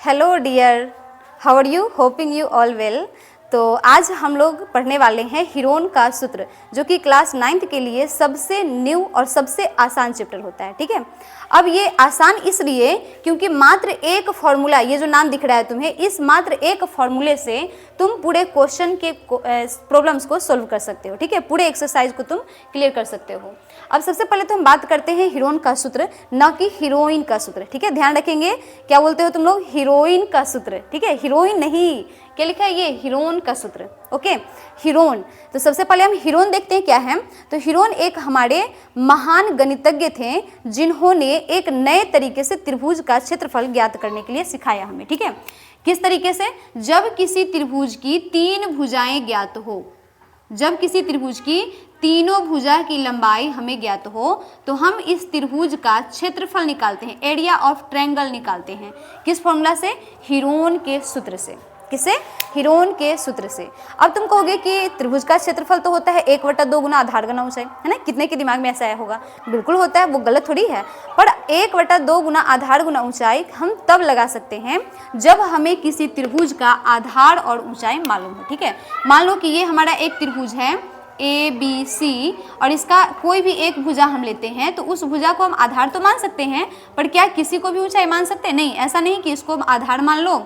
Hello dear, how are you? Hoping you all well. तो आज हम लोग पढ़ने वाले हैं हीरोन का सूत्र, जो कि क्लास 9th के लिए सबसे न्यू और सबसे आसान चैप्टर होता है। ठीक है, अब ये आसान इसलिए क्योंकि मात्र एक फॉर्मूला, ये जो नाम दिख रहा है तुम्हें, इस मात्र एक फॉर्मूले से तुम पूरे क्वेश्चन के प्रॉब्लम्स को सोल्व कर सकते हो। ठीक है, पूरे एक्सरसाइज को तुम क्लियर कर सकते हो। अब सबसे पहले तो हम बात करते हैं हीरोइन का सूत्र, न कि हीरोइन का सूत्र। ठीक है, ध्यान रखेंगे, क्या बोलते हो तुम लोग? हीरोइन का सूत्र। ठीक है, हीरोइन नहीं, क्या लिखा है? ये हीरोइन का सूत्र। Okay, heroine. तो सबसे पहले हम हीरोइन देखते हैं क्या है। तो हीरोइन एक हमारे महान गणितज्ञ थे, जिन्होंने एक नए तरीके से त्रिभुज का क्षेत्रफल ज्ञात करने के लिए सिखाया हमें। ठीक है, किस तरीके से? जब किसी त्रिभुज की 3 भुजाएं ज्ञात हो, जब किसी त्रिभुज की तीनों भुजा की लंबाई हमें ज्ञात हो, तो हम इस त्रिभुज का क्षेत्रफल निकालते हैं, एरिया ऑफ ट्रायंगल निकालते हैं। किस फॉर्मूला से? हीरोइन के सूत्र से। किससे? हीरोइन के सूत्र से। अब तुम कहोगे कि त्रिभुज का क्षेत्रफल तो होता है 1/2 गुना आधार गुना ऊंचाई, है ना? कितने के दिमाग में ऐसा आया होगा? बिल्कुल होता है, वो गलत थोड़ी है। पर 1/2 गुना आधार गुना ऊंचाई हम तब लगा सकते हैं जब हमें किसी त्रिभुज का आधार और ऊंचाई मालूम हो। ठीक है, मान लो कि ये हमारा एक त्रिभुज है ABC, और इसका कोई भी एक भुजा हम लेते हैं, तो उस भुजा को हम आधार तो मान सकते हैं, पर क्या किसी को भी ऊंचाई मान सकते हैं? नहीं, ऐसा नहीं कि इसको आधार मान लो,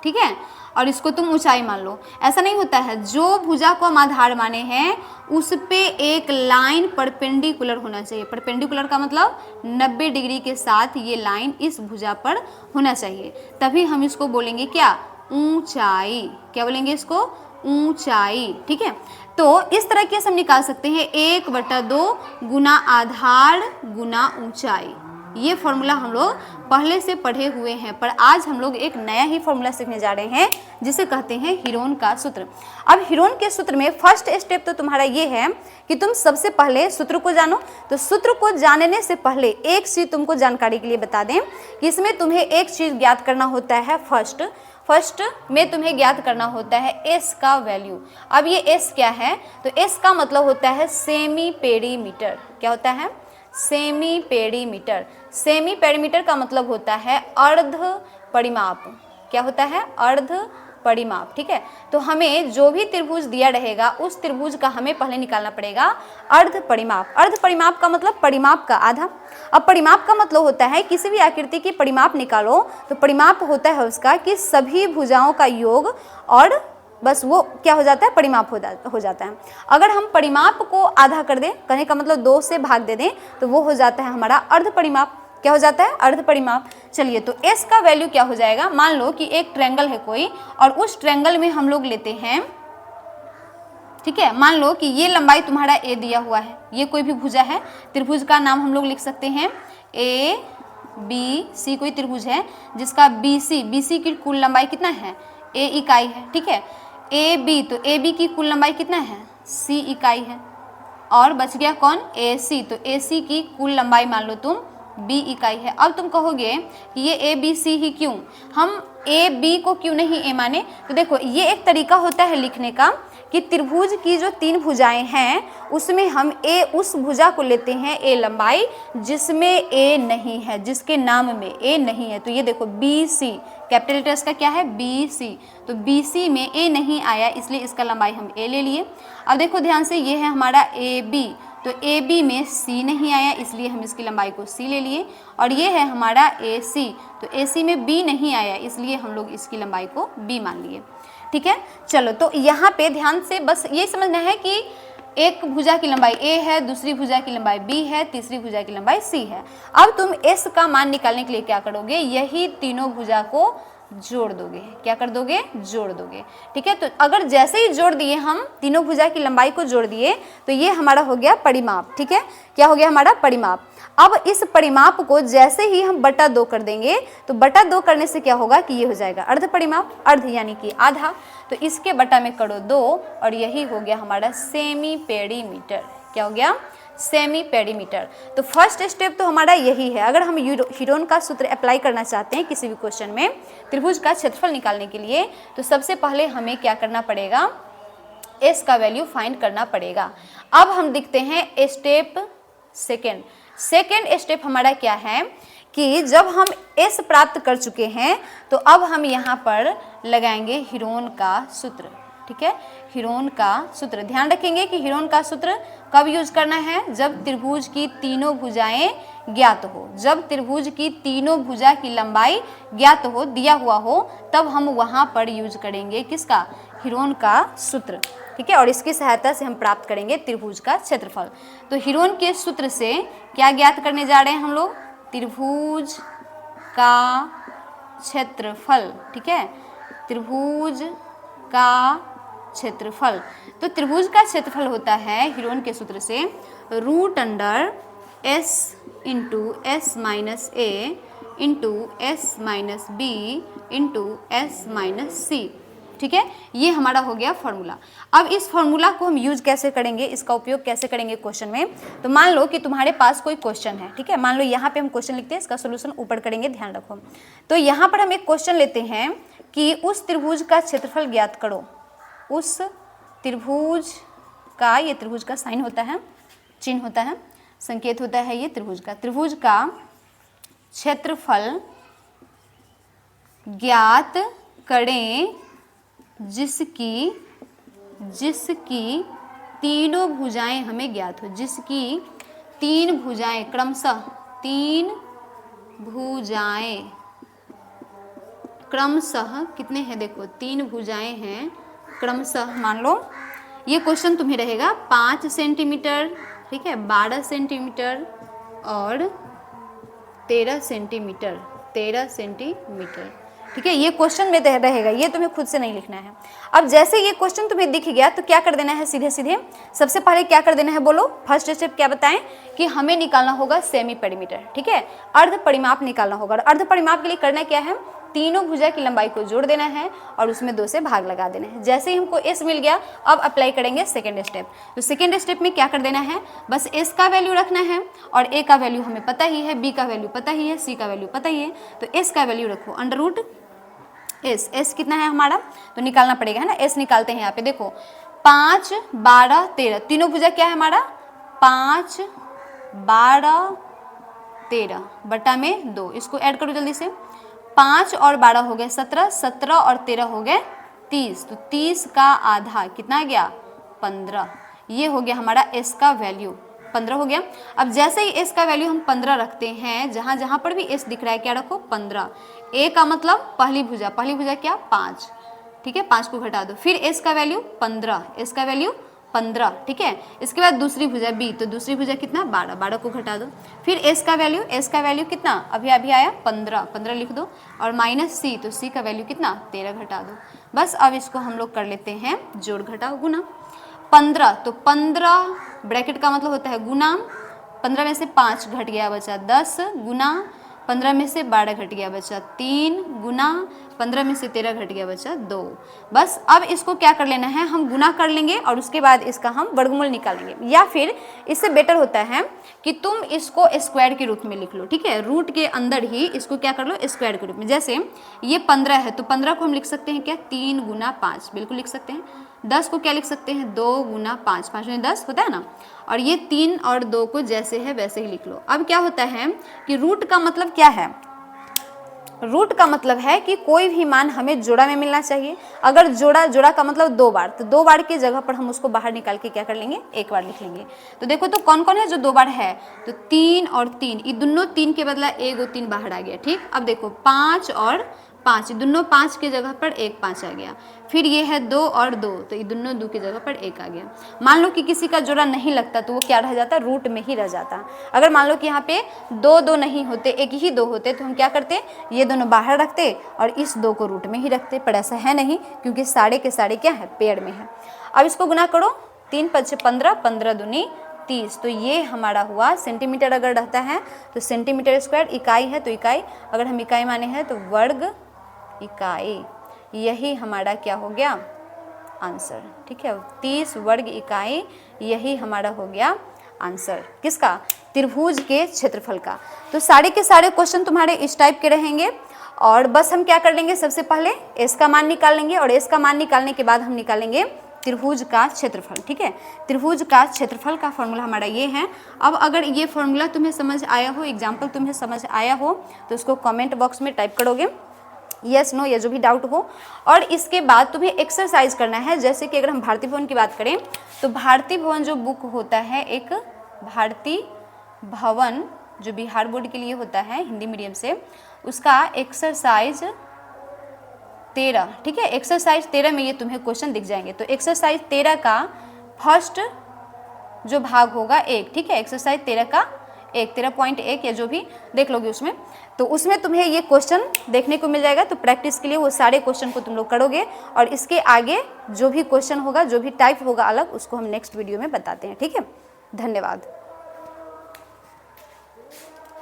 ठीक है, और इसको तुम ऊंचाई मान लो, ऐसा नहीं होता है। जो भुजा को हम आधार माने हैं उस पे एक लाइन परपेंडिकुलर होना चाहिए। परपेंडिकुलर का मतलब 90 डिग्री के साथ ये लाइन इस भुजा पर होना चाहिए, तभी हम इसको बोलेंगे क्या? ऊंचाई। क्या बोलेंगे इसको? ऊंचाई। ठीक है, तो इस तरह के हम निकाल सकते हैं 1/2 गुना आधार गुना ऊंचाई। ये फॉर्मूला हम लोग पहले से पढ़े हुए हैं, पर आज हम लोग एक नया ही फॉर्मूला सीखने जा रहे हैं, जिसे कहते हैं हीरोइन का सूत्र। अब हीरोइन के सूत्र में फर्स्ट स्टेप तो तुम्हारा ये है कि तुम सबसे पहले सूत्र को जानो। तो सूत्र को जानने से पहले एक चीज तुमको जानकारी के लिए बता दें कि इसमें तुम्हें एक चीज ज्ञात करना होता है। फर्स्ट में तुम्हें ज्ञात करना होता है एस का वैल्यू। अब ये एस क्या है? तो एस का मतलब होता है सेमी पेरीमीटर। क्या होता है? Semi perimeter. सेमी पेरीमीटर का मतलब होता है अर्ध परिमाप। क्या होता है? अर्ध परिमाप। ठीक है, तो हमें जो भी त्रिभुज दिया रहेगा उस त्रिभुज का हमें पहले निकालना पड़ेगा अर्ध परिमाप। अर्ध परिमाप का मतलब परिमाप का आधा। अब परिमाप का मतलब होता है किसी भी आकृति की परिमाप निकालो, तो परिमाप होता है उसका कि सभी भुजाओं का योग, और बस वो क्या हो जाता है? परिमाप हो जाता है। अगर हम परिमाप को आधा कर दें, कहने का मतलब 2 से भाग दे दें, तो वो हो जाता है हमारा अर्ध परिमाप। क्या हो जाता है? अर्ध परिमाप। चलिए, तो एस का वैल्यू क्या हो जाएगा? मान लो कि एक ट्रायंगल है कोई, और उस ट्रायंगल में हम लोग लेते हैं, ठीक है, मान लो कि ये लंबाई तुम्हारा ए दिया हुआ है, ये कोई भी भुजा है, त्रिभुज का नाम हम लोग लिख सकते हैं ABC। कोई त्रिभुज है जिसका BC की कुल लंबाई कितना है? A इकाई है। ठीक है, AB, तो AB की कुल लंबाई कितना है? C इकाई है। और बच गया कौन? AC, तो AC की कुल लंबाई मान लो तुम B इकाई है। अब तुम कहोगे कि ये ABC ही क्यों, हम AB को क्यों नहीं A माने? तो देखो, ये एक तरीका होता है लिखने का कि त्रिभुज की जो 3 भुजाएं हैं उसमें हम A, उस भुजा को लेते हैं A लंबाई जिसमें A नहीं है, जिसके नाम में A नहीं है। तो ये देखो BC, कैपिटल लेटर्स का क्या है? BC। तो BC में A नहीं आया, इसलिए इसका लंबाई हम A ले लिए। अब देखो ध्यान से, ये है हमारा AB, तो AB में C नहीं आया, इसलिए हम इसकी लंबाई को C ले लिए। और ये है हमारा AC, तो AC में B नहीं आया, इसलिए हम लोग इसकी लंबाई को B मान लिए। ठीक है, चलो, तो यहाँ पे ध्यान से बस ये समझना है कि एक भुजा की लंबाई A है, दूसरी भुजा की लंबाई B है, तीसरी भुजा की लंबाई C है। अब तुम S का मान निकालने के लिए क्या करोगे? यही तीनों भुजा को जोड़ दोगे। क्या कर दोगे? जोड़ दोगे। ठीक है, तो अगर जैसे ही जोड़ दिए, हम तीनों भुजा की लंबाई को जोड़ दिए, तो ये हमारा हो गया परिमाप। ठीक है, क्या हो गया हमारा? परिमाप। अब इस परिमाप को जैसे ही हम बटा 2 कर देंगे, तो बटा 2 करने से क्या होगा कि ये हो जाएगा अर्ध परिमाप। अर्ध यानी कि आधा, तो इसके बटा में करो 2, और यही हो गया हमारा सेमी पेरीमीटर। क्या हो गया? Semi perimeter. तो फर्स्ट स्टेप तो हमारा यही है। अगर हम हीरोइन का सूत्र अप्लाई करना चाहते हैं किसी भी क्वेश्चन में त्रिभुज का क्षेत्रफल निकालने के लिए, तो सबसे पहले हमें क्या करना पड़ेगा? एस का वैल्यू फाइंड करना पड़ेगा। अब हम देखते हैं स्टेप सेकेंड। सेकेंड स्टेप हमारा क्या है कि जब हम S प्राप्त कर चुके हैं तो अब हम यहाँ पर लगाएंगे हीरोन का सूत्र। ठीक है, हीरोन का सूत्र ध्यान रखेंगे कि हीरोन का सूत्र कब यूज करना है, जब त्रिभुज की तीनों भुजाएं ज्ञात हो। जब त्रिभुज की तीनों भुजा की लंबाई ज्ञात हो, दिया हुआ हो, तब हम वहाँ पर यूज करेंगे किसका, हीरोन का सूत्र। ठीक है, और इसकी सहायता से हम प्राप्त करेंगे त्रिभुज का क्षेत्रफल। तो हीरोन के सूत्र से क्या ज्ञात करने जा रहे हैं हम लोग, त्रिभुज का क्षेत्रफल। ठीक है, त्रिभुज का क्षेत्रफल। तो त्रिभुज का क्षेत्रफल होता है हीरोन के सूत्र से √S into S minus A into S minus B into S minus C। ठीक है, ये हमारा हो गया फॉर्मूला। अब इस फॉर्मूला को हम यूज कैसे करेंगे, इसका उपयोग कैसे करेंगे क्वेश्चन में। तो मान लो कि तुम्हारे पास कोई क्वेश्चन है। ठीक है, मान लो यहाँ पे हम क्वेश्चन लिखते हैं, इसका सोल्यूशन ऊपर करेंगे, ध्यान रखो। तो यहाँ पर हम एक क्वेश्चन लेते हैं कि उस त्रिभुज का क्षेत्रफल ज्ञात करो। उस त्रिभुज का, ये त्रिभुज का साइन होता है, चिन्ह होता है, संकेत होता है ये त्रिभुज का क्षेत्रफल ज्ञात करें जिसकी तीनों भुजाएं हमें ज्ञात हो। जिसकी तीन भुजाएं, क्रमशः तीन भुजाएं, क्रमशः कितने हैं, देखो तीन भुजाएं हैं क्रमशः। मान लो ये क्वेश्चन तुम्हें रहेगा 5 सेंटीमीटर, ठीक है, 12 सेंटीमीटर और 13 सेंटीमीटर, 13 सेंटीमीटर। ठीक है, ये क्वेश्चन में रहेगा, ये तुम्हें खुद से नहीं लिखना है। अब जैसे ये क्वेश्चन तुम्हें दिख गया तो क्या कर देना है, सीधे सीधे सबसे पहले क्या कर देना है, बोलो। फर्स्ट स्टेप क्या बताएं कि हमें निकालना होगा सेमी पेरीमीटर। ठीक है, अर्ध परिमाप निकालना होगा। और अर्ध परिमाप के लिए करना क्या है, तीनों भुजा की लंबाई को जोड़ देना है और उसमें 2 से भाग लगा देना है। जैसे ही हमको S मिल गया, अब अप्लाई करेंगे सेकेंड स्टेप। तो सेकेंड स्टेप में क्या कर देना है, बस S का वैल्यू रखना है और A का वैल्यू हमें पता ही है, B का वैल्यू पता ही है, C का वैल्यू पता ही है। तो S का वैल्यू रखो √S। S कितना है हमारा, तो निकालना पड़ेगा, है ना। S निकालते हैं यहाँ पे, देखो 5, 12, 13, तीनों भुजा क्या है हमारा, 5, 12, 13 बटा में 2। इसको ऐड करो जल्दी से, 5 और 12 हो गए 17, 17 और 13 हो गए 30। तो 30 का आधा कितना आ गया, 15। ये हो गया हमारा S का वैल्यू, 15 हो गया। अब जैसे ही S का वैल्यू हम 15 रखते हैं, जहाँ जहाँ पर भी S दिख रहा है क्या रखो, 15। A का मतलब पहली भुजा क्या, 5। ठीक है, 5 को घटा दो, फिर S का वैल्यू 15, S का वैल्यू 15। ठीक है, इसके बाद दूसरी भुजा B, तो दूसरी भुजा कितना, 12, 12 को घटा दो, फिर S का वैल्यू कितना अभी आया 15, 15 लिख दो, और माइनस C, तो C का वैल्यू कितना, 13 घटा दो। बस अब इसको हम लोग कर लेते हैं जोड़ घटाओ गुना। 15, तो 15 ब्रैकेट का मतलब होता है गुना, 15 में से 5 घट गया बचा 10, गुना 15 में से 12 घट गया बचा 3, गुना 15 में से 13 घट गया बचा 2। बस अब इसको क्या कर लेना है, हम गुना कर लेंगे और उसके बाद इसका हम वर्गमूल निकालेंगे। या फिर इससे बेटर होता है कि तुम इसको स्क्वायर के रूप में लिख लो। ठीक है, रूट के अंदर ही इसको क्या कर लो, स्क्वायर के रूप में। जैसे ये 15 है तो 15 को हम लिख सकते हैं क्या, 3 गुना 5, बिल्कुल लिख सकते हैं। 10 को क्या लिख सकते हैं, 2 गुना 5, 5 में 10 होता है ना। और ये 3 और 2 को जैसे है वैसे ही लिख लो। अब क्या होता है कि रूट का मतलब क्या है, रूट का मतलब है कि कोई भी मान हमें जोड़ा में मिलना चाहिए। अगर जोड़ा का मतलब 2 बार, तो 2 बार की जगह पर हम उसको बाहर निकाल के क्या कर लेंगे, 1 बार लिख लेंगे। तो देखो तो कौन कौन है जो 2 बार है, तो 3 और 3, ये दोनों 3 के बदला 1 और 3 बाहर आ गया। ठीक, अब देखो 5 और 5, दोनों 5 के जगह पर 1 5 आ गया। फिर ये है 2 और 2, तो ये दोनों 2 की जगह पर 1 आ गया। मान लो कि किसी का जोड़ा नहीं लगता तो वो क्या रह जाता, रूट में ही रह जाता। अगर मान लो कि यहाँ पे 2 2 नहीं होते, एक ही 2 होते, तो हम क्या करते, ये दोनों बाहर रखते और इस 2 को रूट में ही रखते। पर ऐसा है नहीं, क्योंकि सारे के सारे क्या है, पेड़ में है। अब इसको गुना करो, 3 5 15, 15 दूनी 30। तो ये हमारा हुआ सेंटीमीटर। अगर रहता है तो सेंटीमीटर स्क्वायर, इकाई है तो इकाई, अगर हम इकाई माने हैं तो वर्ग इकाई। यही हमारा क्या हो गया, आंसर। ठीक है, 30 वर्ग इकाई, यही हमारा हो गया आंसर। किसका, त्रिभुज के क्षेत्रफल का। तो सारे के सारे क्वेश्चन तुम्हारे इस टाइप के रहेंगे। और बस हम क्या कर लेंगे, सबसे पहले S का मान निकाल लेंगे और S का मान निकालने के बाद हम निकालेंगे त्रिभुज का क्षेत्रफल। ठीक है, त्रिभुज का क्षेत्रफल का फॉर्मूला हमारा ये है। अब अगर ये फॉर्मूला तुम्हें समझ आया हो, एग्जाम्पल तुम्हें समझ आया हो, तो उसको कमेंट बॉक्स में टाइप करोगे, यस नो या जो भी डाउट हो। और इसके बाद तुम्हें एक्सरसाइज करना है। जैसे कि अगर हम भारती भवन की बात करें तो भारती भवन जो बुक होता है, एक भारती भवन जो बिहार बोर्ड के लिए होता है हिंदी मीडियम से, उसका एक्सरसाइज 13, ठीक है, एक्सरसाइज 13 में ये तुम्हें क्वेश्चन दिख जाएंगे। तो एक्सरसाइज 13 का फर्स्ट जो भाग होगा 1, ठीक है, एक्सरसाइज 13 का 13.1 या जो भी देख लोगे उसमें, तो उसमें तुम्हें ये क्वेश्चन देखने को मिल जाएगा। तो प्रैक्टिस के लिए वो सारे क्वेश्चन को तुम लोग करोगे और इसके आगे जो भी क्वेश्चन होगा, जो भी टाइप होगा अलग, उसको हम नेक्स्ट वीडियो में बताते हैं। ठीक है, धन्यवाद।